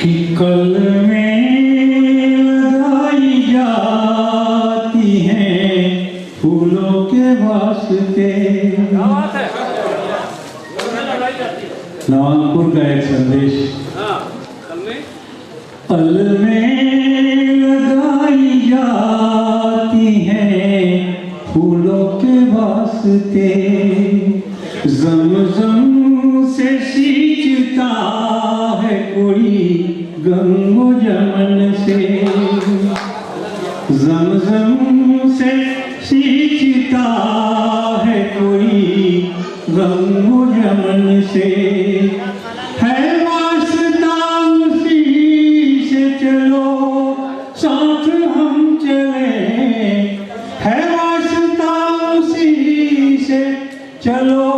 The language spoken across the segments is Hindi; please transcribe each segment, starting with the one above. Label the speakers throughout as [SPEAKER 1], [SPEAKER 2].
[SPEAKER 1] कि कल में लगाई जाती हैं फूलों के वास्ते। नवानपुर का एक संदेश। पल में लगाई जाती हैं फूलों के वास्ते, ज़मज़म से सींचता है कोई गंगो जमन से, ज़मज़म से सींचता है कोई गंगो जमन से। है वास्ता उसी से चलो साथ हम चले, है वास्ता उसी से चलो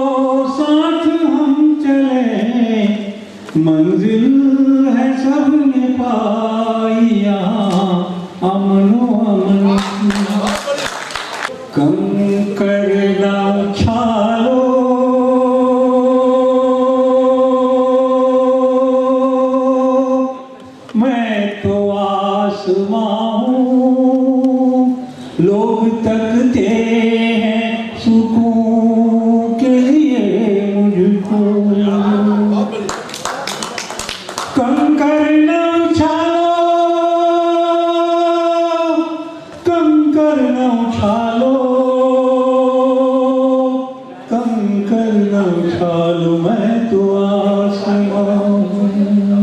[SPEAKER 1] साथ हम चले। मंजिल है सबने पाई यहाँ अमनो अमन। कंकर ना उछालो मैं तो आसमां हूँ, लोग तकते हैं सुकून के लिए मुझको। कंकर न उछालो, कंकर न उछालो, कंकर न उछालो मैं तो आसमां हूँ,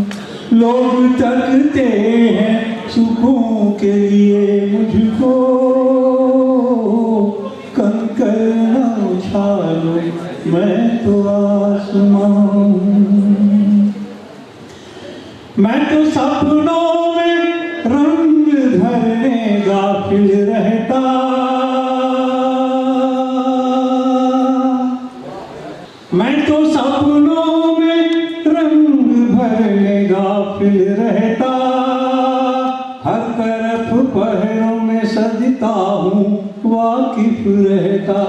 [SPEAKER 1] लोग तकते हैं सुकून के लिए मुझको। कंकर न उछालो मैं तो आसमां हूँ। मैं तो सपनों में रंग भरने गाफिल रहता, मैं तो सपनों में रंग भरने गाफिल रहता। हर तरफ पहरों में सजता हूँ वाकिफ रहता।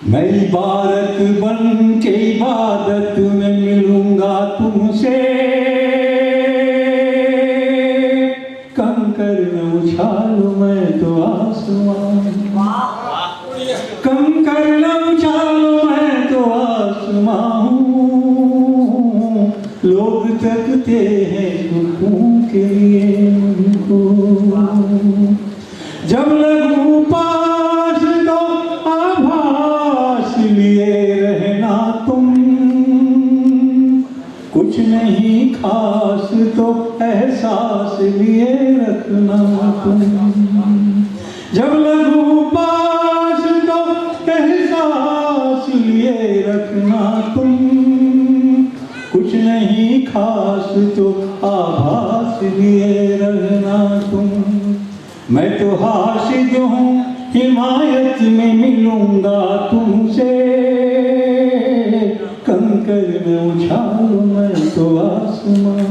[SPEAKER 1] मैं इबारत बन के इबादत में मिलूंगा तुमसे। कंकर न उछालो मैं तो आसमां, कंकर न उछालो मैं तो आसमां हूँ, लोग तकते हैं सुकून के लिए मुझको। जब लगूं पास तो आभास लिए रहना तुम, कुछ नहीं खास तो एहसास लिए रखना तुम। जब लगूं पास तो एहसास लिए रखना तुम, कुछ नहीं खास तो आभास लिए रहना तुम। मैं तो हाशिद हूँ हिमायत में मिलूंगा तुमसे। कंकर में उछालो मैं तो आसमां,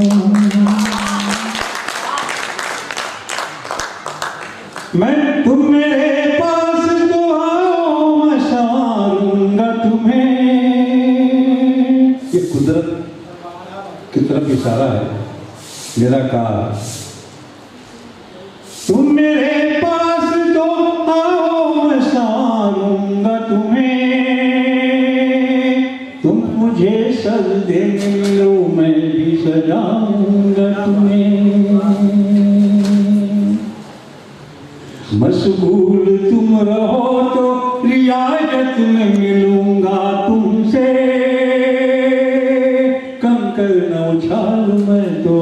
[SPEAKER 1] मैं तुम मेरे पास तो आओ मैं संवारूंगा तुम्हें। ये कुदरत की तरफ इशारा है मेरा काल। तुम मेरे पास तो आओ मैं संवारूंगा तुम्हें, तुम मुझे सजदे मिलो मैं भी सजाऊंगा तुम्हें। मशगूल तुम रहो तो रियायत में मिलूंगा तुमसे। कंकर न उछालो मैं तो